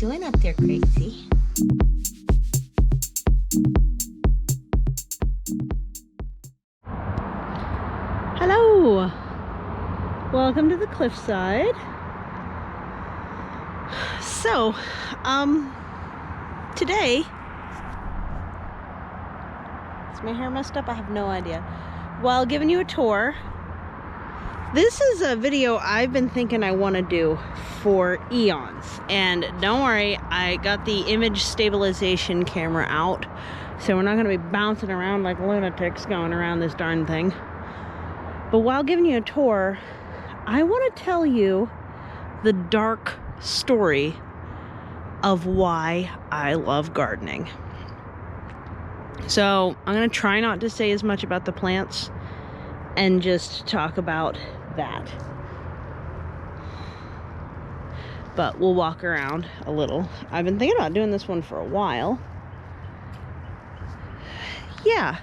doing up there, crazy? Hello! Welcome to the cliffside. So, today... Is my hair messed up? I have no idea. While giving you a tour, this is a video I've been thinking I want to do for eons. And don't worry, I got the image stabilization camera out, so we're not going to be bouncing around like lunatics going around this darn thing. But while giving you a tour, I want to tell you the dark story of why I love gardening. So I'm going to try not to say as much about the plants and just talk about that. But we'll walk around a little. I've been thinking about doing this one for a while. Yeah,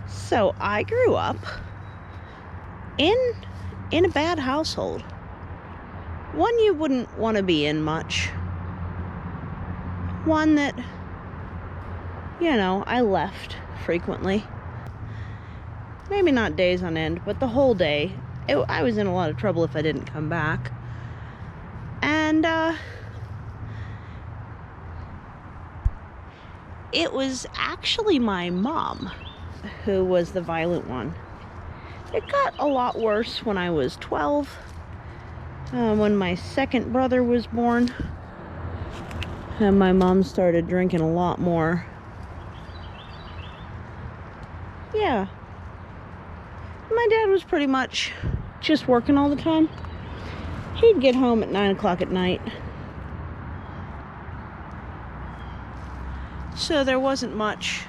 so I grew up in a bad household. One you wouldn't want to be in much. One that, you know, I left frequently. Maybe not days on end, but the whole day. I was in a lot of trouble if I didn't come back. And it was actually my mom who was the violent one. It got a lot worse when I was 12, when my second brother was born, and my mom started drinking a lot more. Yeah. My dad was pretty much just working all the time. He'd get home at 9 o'clock at night. So there wasn't much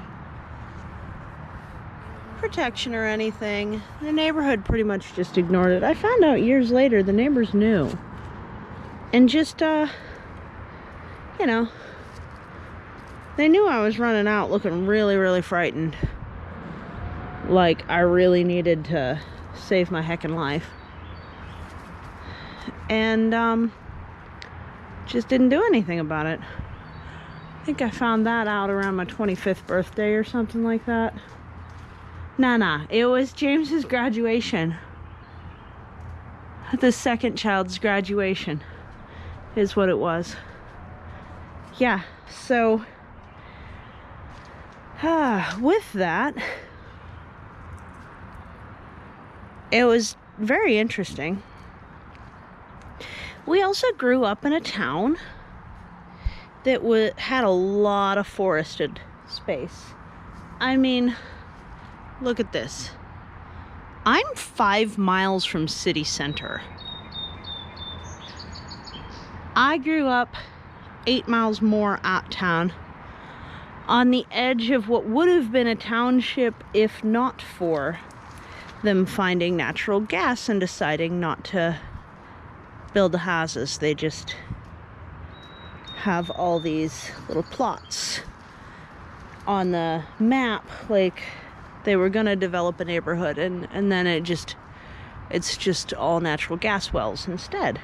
protection or anything. The neighborhood pretty much just ignored it. I found out years later the neighbors knew. And just, you know, they knew I was running out looking really, really frightened. Like I really needed to save my heckin' life. And, just didn't do anything about it. I think I found that out around my 25th birthday or something like that. Nah, it was James's graduation. The second child's graduation is what it was. Yeah, so with that, it was very interesting. We also grew up in a town that had a lot of forested space. I mean, look at this. I'm 5 miles from city center. I grew up 8 miles more out town, on the edge of what would have been a township if not for them finding natural gas and deciding not to build the houses. They just have all these little plots on the map, like they were gonna develop a neighborhood, and then it's just all natural gas wells instead.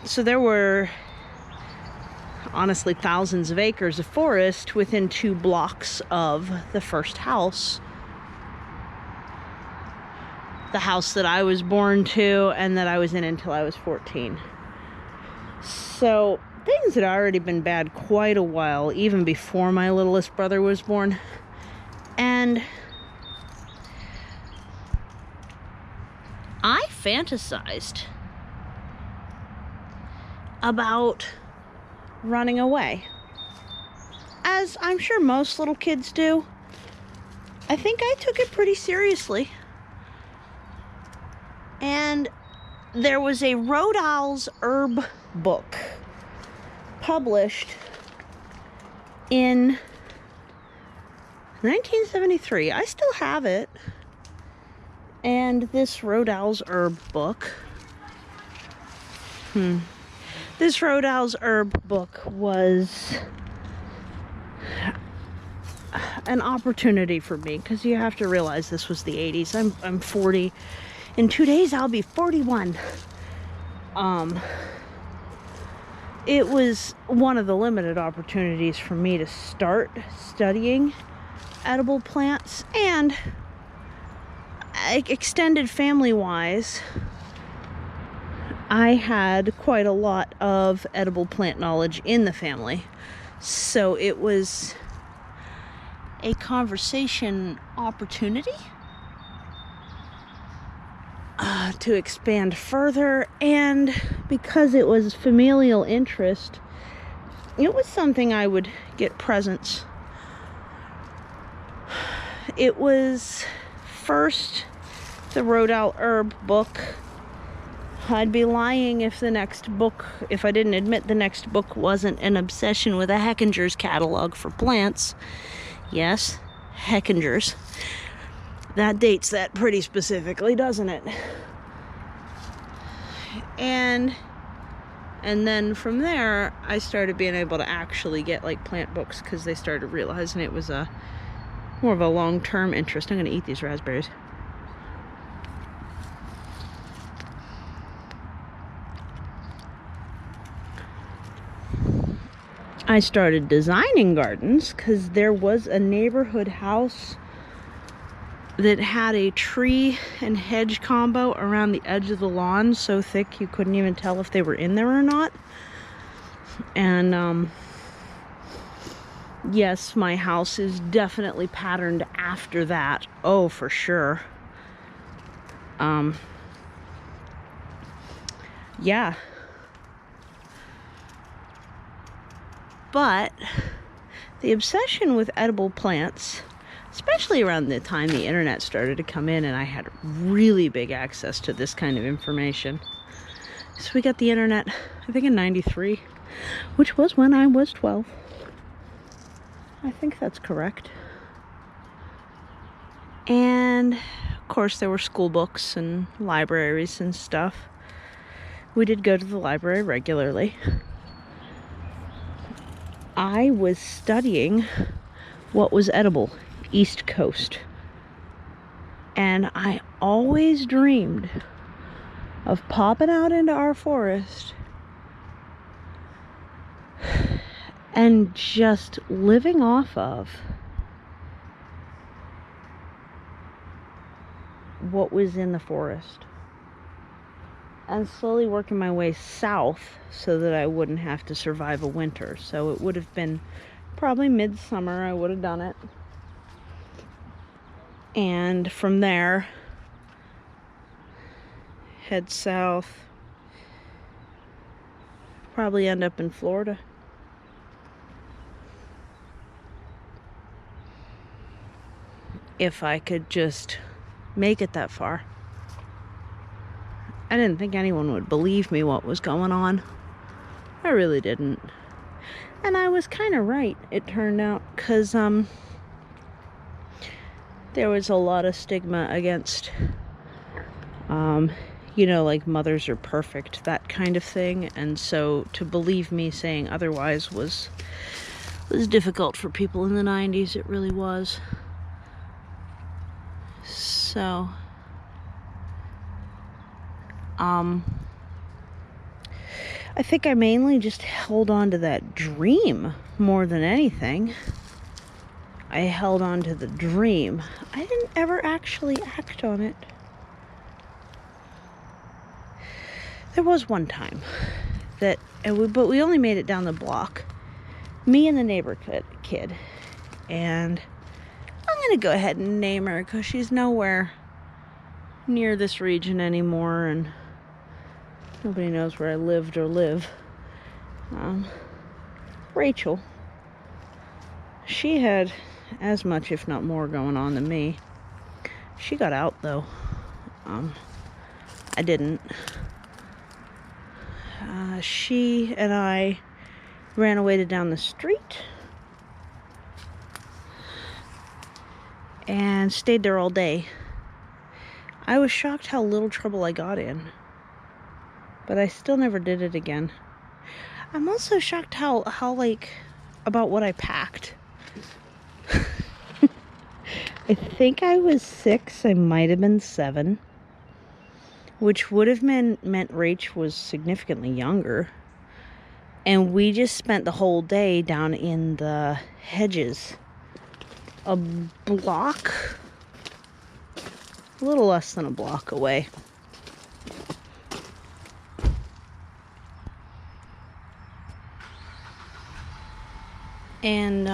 So there were honestly thousands of acres of forest within 2 blocks of the first house. The house that I was born to and that I was in until I was 14. So things had already been bad quite a while, even before my littlest brother was born. And I fantasized about running away, as I'm sure most little kids do. I think I took it pretty seriously. And there was a Road Owl's herb book published in 1973. I still have it. And this Road Owl's herb book, this Road Owl's herb book was an opportunity for me, because you have to realize this was the 80s. I'm 40. In 2 days, I'll be 41. it was one of the limited opportunities for me to start studying edible plants, and extended family-wise, I had quite a lot of edible plant knowledge in the family. So it was a conversation opportunity to expand further, and because it was familial interest, it was something I would get presents. It was first the Rodale Herb book. I'd be lying if I didn't admit the next book wasn't an obsession with a Hechinger's catalog for plants. Yes, Hechinger's. That dates that pretty specifically, doesn't it? And then from there, I started being able to actually get like plant books, because they started realizing it was more of a long-term interest. I'm going to eat these raspberries. I started designing gardens because there was a neighborhood house that had a tree and hedge combo around the edge of the lawn, so thick you couldn't even tell if they were in there or not. And yes, my house is definitely patterned after that. Oh, for sure. Yeah. But the obsession with edible plants, especially around the time the internet started to come in and I had really big access to this kind of information. So we got the internet, I think in '93, which was when I was 12. I think that's correct. And of course there were school books and libraries and stuff. We did go to the library regularly. I was studying what was edible, East Coast. And I always dreamed of popping out into our forest and just living off of what was in the forest, and slowly working my way south so that I wouldn't have to survive a winter. So it would have been probably midsummer I would have done it. And from there, head south, probably end up in Florida. If I could just make it that far. I didn't think anyone would believe me what was going on. I really didn't. And I was kind of right, it turned out, because there was a lot of stigma against, like mothers are perfect, that kind of thing. And so to believe me saying otherwise was difficult for people in the 90s. It really was. So I think I mainly just held on to that dream more than anything. I held on to the dream. I didn't ever actually act on it. There was one time but we only made it down the block. Me and the neighbor kid. And I'm going to go ahead and name her because she's nowhere near this region anymore, and nobody knows where I lived or live. Rachel. She had as much, if not more, going on than me. She got out, though. I didn't. She and I ran away to down the street and stayed there all day. I was shocked how little trouble I got in, but I still never did it again. I'm also shocked how about what I packed. I think I was 6, I might have been 7, which would have meant Rach was significantly younger. And we just spent the whole day down in the hedges. A little less than a block away. And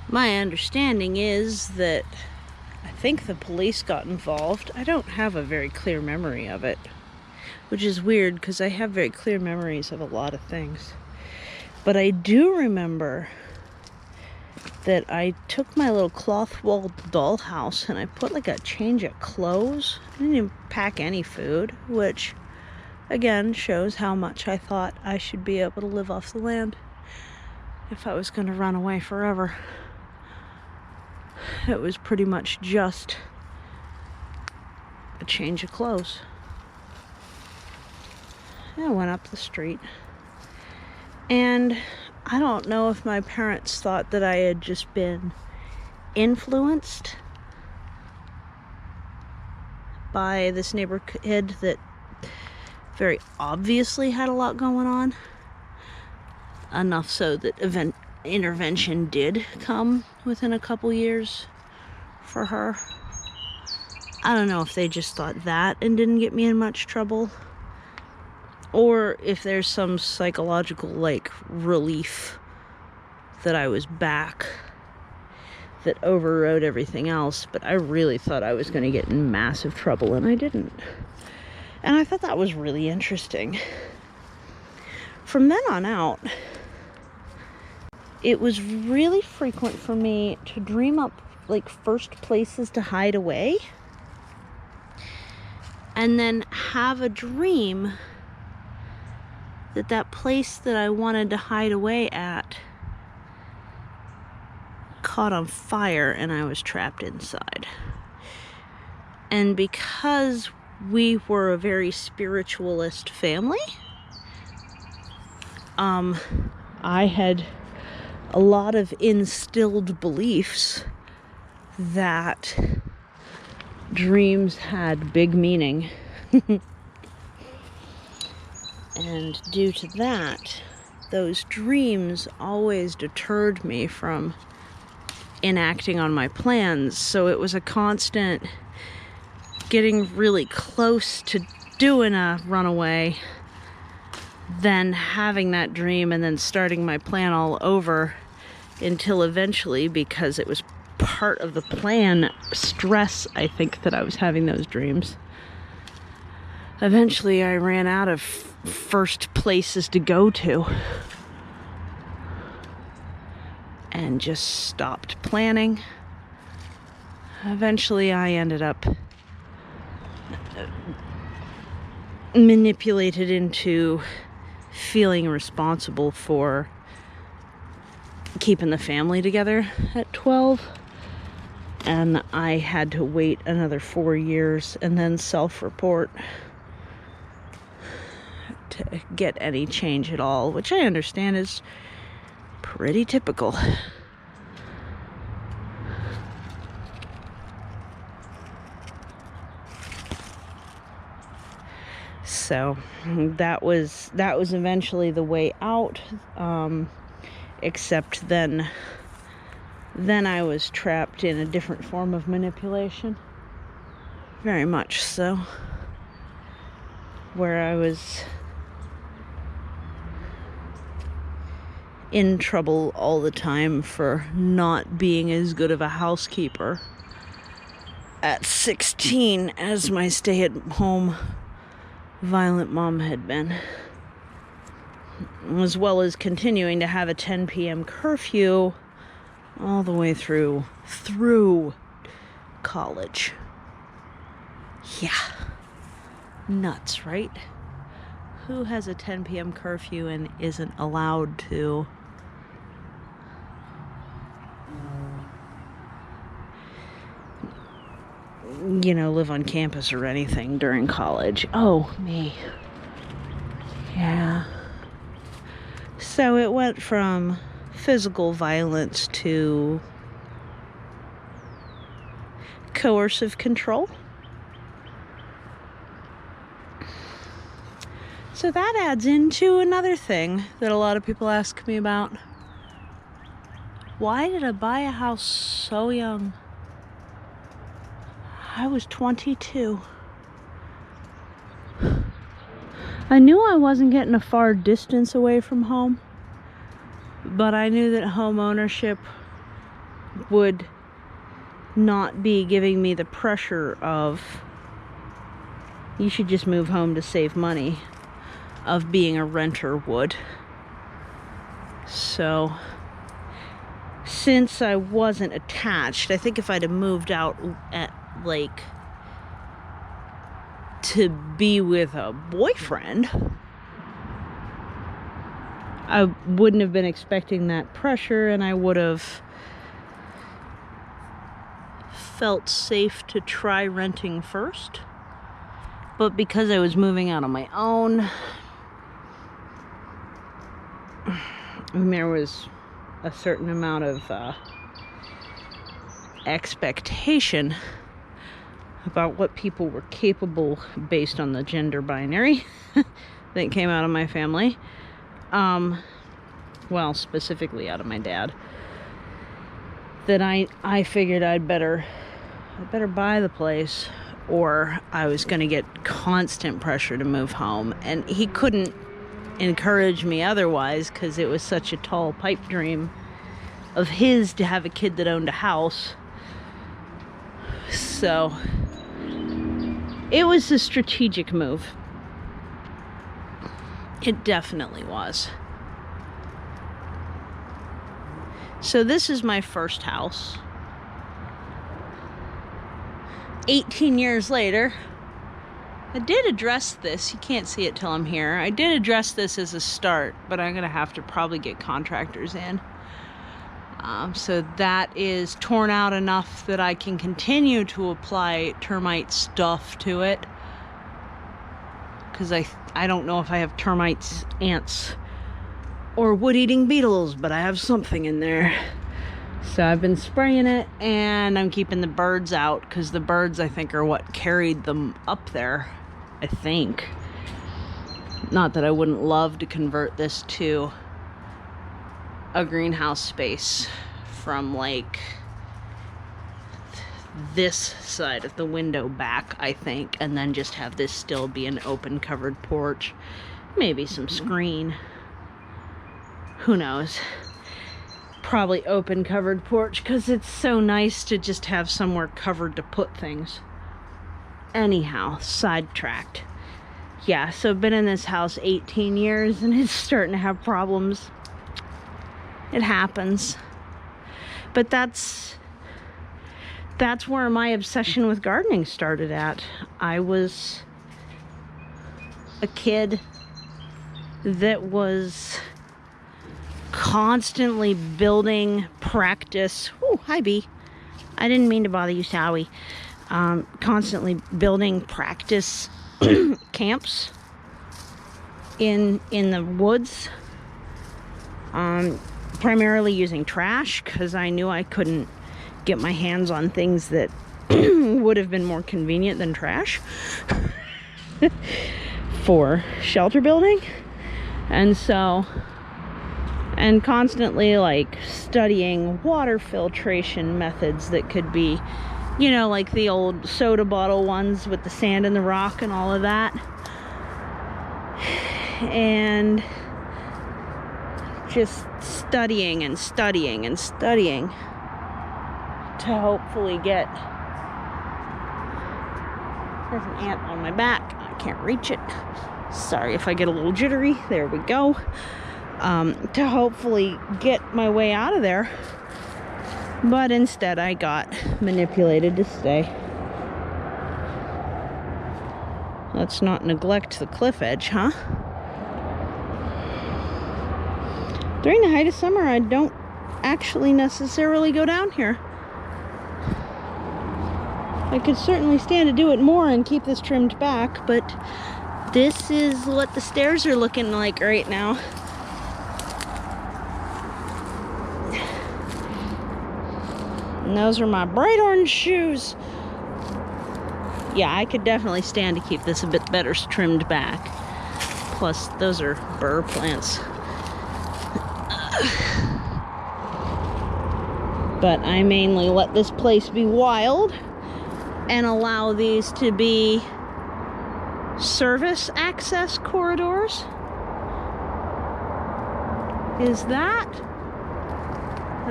my understanding is that I think the police got involved. I don't have a very clear memory of it, which is weird because I have very clear memories of a lot of things. But I do remember that I took my little cloth-walled dollhouse and I put like a change of clothes. I didn't even pack any food, which again shows how much I thought I should be able to live off the land if I was going to run away forever. It was pretty much just a change of clothes. I went up the street, and I don't know if my parents thought that I had just been influenced by this neighborhood that very obviously had a lot going on, enough so that intervention did come within a couple years for her. I don't know if they just thought that and didn't get me in much trouble, or if there's some psychological like relief that I was back that overrode everything else. But I really thought I was going to get in massive trouble, and I didn't. And I thought that was really interesting. From then on out, it was really frequent for me to dream up like first places to hide away, and then have a dream that that place that I wanted to hide away at caught on fire and I was trapped inside. And because we were a very spiritualist family, I had a lot of instilled beliefs that dreams had big meaning. And due to that, those dreams always deterred me from enacting on my plans. So it was a constant getting really close to doing a runaway, then having that dream, and then starting my plan all over until eventually, because it was part of the plan stress, I think, that I was having those dreams. Eventually, I ran out of first places to go to and just stopped planning. Eventually, I ended up manipulated into feeling responsible for keeping the family together at 12. And I had to wait another 4 years and then self-report to get any change at all, which I understand is pretty typical. So that was eventually the way out, except then I was trapped in a different form of manipulation, very much so, where I was in trouble all the time for not being as good of a housekeeper at 16 as my stay-at-home violent mom had been, as well as continuing to have a 10 p.m. curfew all the way through college. Yeah. Nuts, right? Who has a 10 p.m. curfew and isn't allowed to live on campus or anything during college? Oh, me. Yeah. So it went from physical violence to coercive control. So that adds into another thing that a lot of people ask me about. Why did I buy a house so young? I was 22. I knew I wasn't getting a far distance away from home, but I knew that home ownership would not be giving me the pressure of, you should just move home to save money, of being a renter would. So, since I wasn't attached, I think if I'd have moved out at, like, to be with a boyfriend, I wouldn't have been expecting that pressure, and I would have felt safe to try renting first. But because I was moving out on my own, and there was a certain amount of expectation about what people were capable based on the gender binary that came out of my family. Well, specifically out of my dad. That I figured I'd better buy the place, or I was going to get constant pressure to move home. And he couldn't encourage me otherwise, because it was such a tall pipe dream of his to have a kid that owned a house. So it was a strategic move. It definitely was. So this is my first house. 18 years later, I did address this. You can't see it till I'm here. I did address this as a start, but I'm going to have to probably get contractors in. So that is torn out enough that I can continue to apply termite stuff to it. Because I don't know if I have termites, ants, or wood-eating beetles, but I have something in there. So I've been spraying it, and I'm keeping the birds out, because the birds, I think, are what carried them up there, I think. Not that I wouldn't love to convert this to a greenhouse space from, like, this side of the window back, I think, and then just have this still be an open covered porch. Maybe some screen. Who knows? Probably open covered porch, because it's so nice to just have somewhere covered to put things. Anyhow, sidetracked. Yeah, so I've been in this house 18 years and it's starting to have problems. It happens. But that's where my obsession with gardening started at. I was a kid that was constantly building practice. Oh, hi, Bee. I didn't mean to bother you, Sally. Constantly building practice camps in the woods. Primarily using trash, because I knew I couldn't get my hands on things that would have been more convenient than trash for shelter building. And so, and constantly like studying water filtration methods that could be, you know, like the old soda bottle ones with the sand and the rock and all of that. And just studying and studying and studying to hopefully get... There's an ant on my back. I can't reach it. Sorry if I get a little jittery. There we go. To hopefully get my way out of there. But instead I got manipulated to stay. Let's not neglect the cliff edge, huh? During the height of summer, I don't actually necessarily go down here. I could certainly stand to do it more and keep this trimmed back, but this is what the stairs are looking like right now. And those are my bright orange shoes. Yeah, I could definitely stand to keep this a bit better trimmed back. Plus, those are burr plants. But I mainly let this place be wild and allow these to be service access corridors. Is that?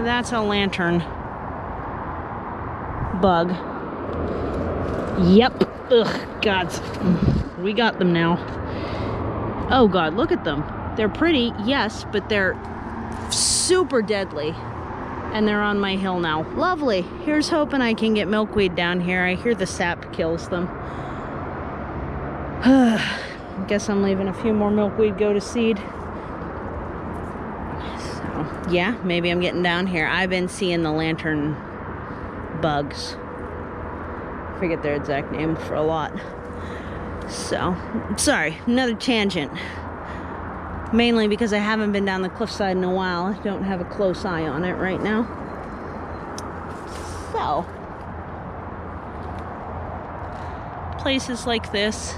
That's a lantern bug. Yep. Ugh, gods. We got them now. Oh god, look at them. They're pretty, yes, but they're super deadly. And they're on my hill now. Lovely. Here's hoping I can get milkweed down here. I hear the sap kills them. Guess I'm leaving a few more milkweed go to seed. So, yeah, maybe I'm getting down here. I've been seeing the lantern bugs. I forget their exact name for a lot. So, sorry, another tangent. Mainly because I haven't been down the cliffside in a while. I don't have a close eye on it right now. So, places like this,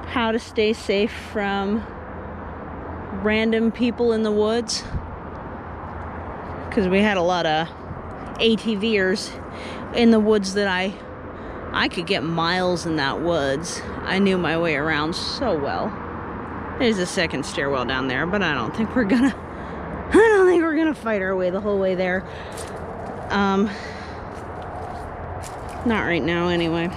how to stay safe from random people in the woods. Because we had a lot of ATVers in the woods that I could get miles in that woods. I knew my way around so well. There's a second stairwell down there, but I don't think we're gonna fight our way the whole way there. Not right now anyway.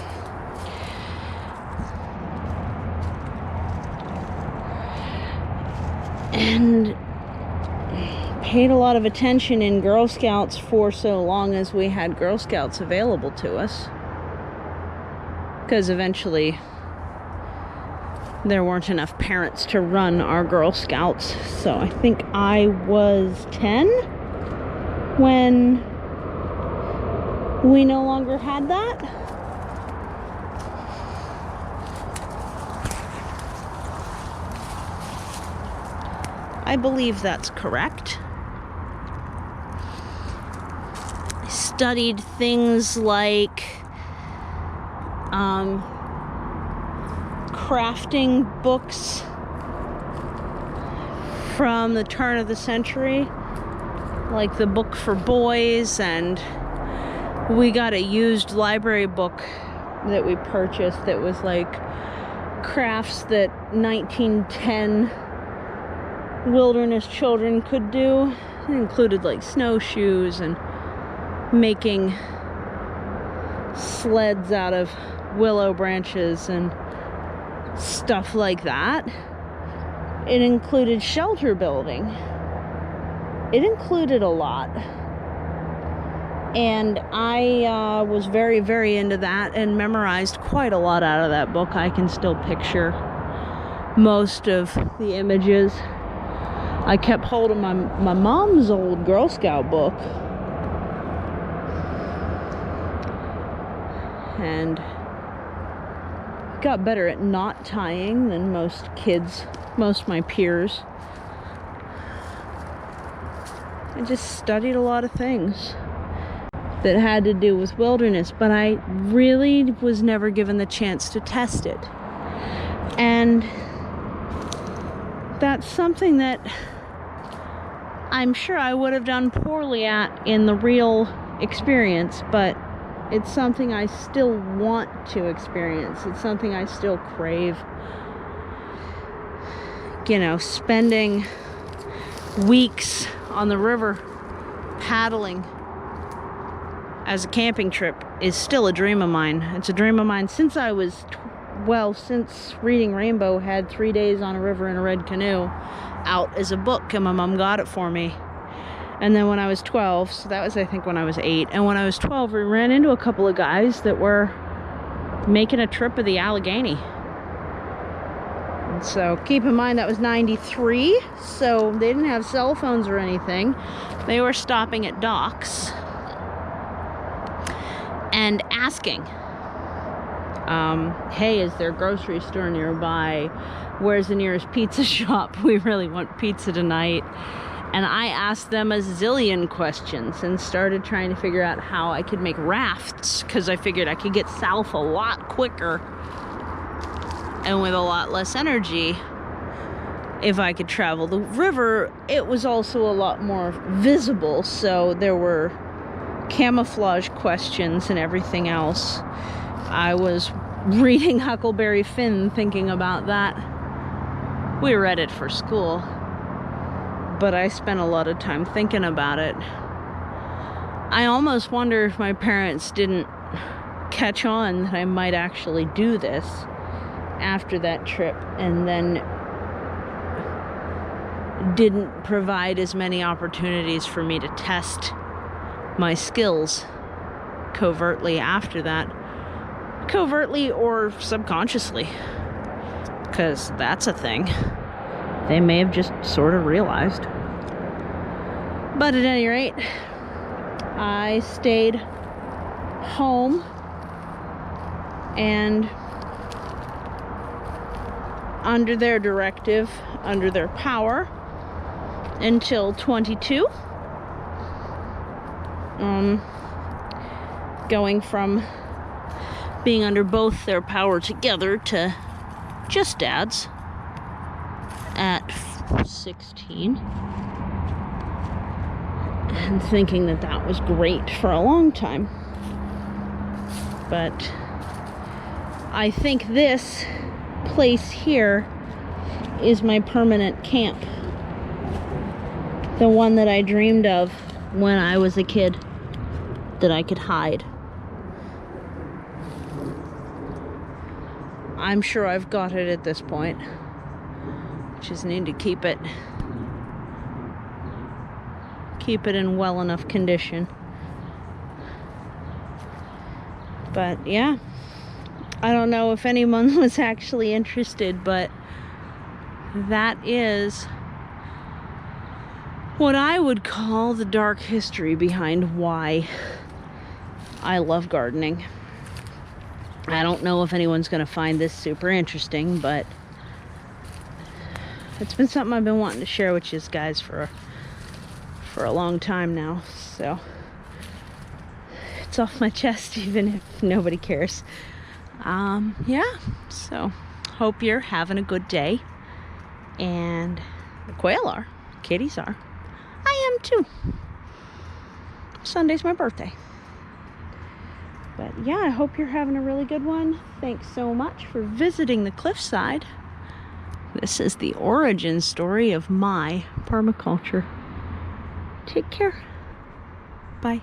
And paid a lot of attention in Girl Scouts for so long as we had Girl Scouts available to us. Because eventually there weren't enough parents to run our Girl Scouts. So I think I was 10 when we no longer had that. I believe that's correct. I studied things like crafting books from the turn of the century, like the book for boys, and we got a used library book that we purchased that was like crafts that 1910 wilderness children could do. It included like snowshoes and making sleds out of willow branches and stuff like that. It included shelter building. It included a lot. And I was very, very into that and memorized quite a lot out of that book. I can still picture most of the images. I kept hold of my mom's old Girl Scout book. And got better at knot tying than most kids, most of my peers. I just studied a lot of things that had to do with wilderness, but I really was never given the chance to test it. And that's something that I'm sure I would have done poorly at in the real experience, but it's something I still want to experience. It's something I still crave. You know, spending weeks on the river paddling as a camping trip is still a dream of mine. It's a dream of mine since I was, since Reading Rainbow had 3 days on a river in a red canoe out as a book, and my mom got it for me. And then when I was 12, so that was I think when I was 8, and when I was 12 we ran into a couple of guys that were making a trip of the Allegheny. And so keep in mind that was 93, so they didn't have cell phones or anything. They were stopping at docks and asking, hey, is there a grocery store nearby? Where's the nearest pizza shop? We really want pizza tonight. And I asked them a zillion questions and started trying to figure out how I could make rafts, because I figured I could get south a lot quicker and with a lot less energy if I could travel the river. It was also a lot more visible, so there were camouflage questions and everything else. I was reading Huckleberry Finn, thinking about that. We read it for school, but I spent a lot of time thinking about it. I almost wonder if my parents didn't catch on that I might actually do this after that trip, and then didn't provide as many opportunities for me to test my skills covertly after that. Covertly or subconsciously, because that's a thing. They may have just sort of realized. But at any rate, I stayed home and under their directive, under their power, until 22. Going from being under both their power together to just dads at 16. And thinking that that was great for a long time. But I think this place here is my permanent camp. The one that I dreamed of when I was a kid, that I could hide. I'm sure I've got it at this point. Just need to keep it in well enough condition. But yeah, I don't know if anyone was actually interested, but that is what I would call the dark history behind why I love gardening. I don't know if anyone's going to find this super interesting, but it's been something I've been wanting to share with you guys for a long time now. So it's off my chest, even if nobody cares. Yeah, so hope you're having a good day. And the quail are, kitties are. I am too. Sunday's my birthday. But yeah, I hope you're having a really good one. Thanks so much for visiting the cliffside. This is the origin story of my permaculture. Take care. Bye.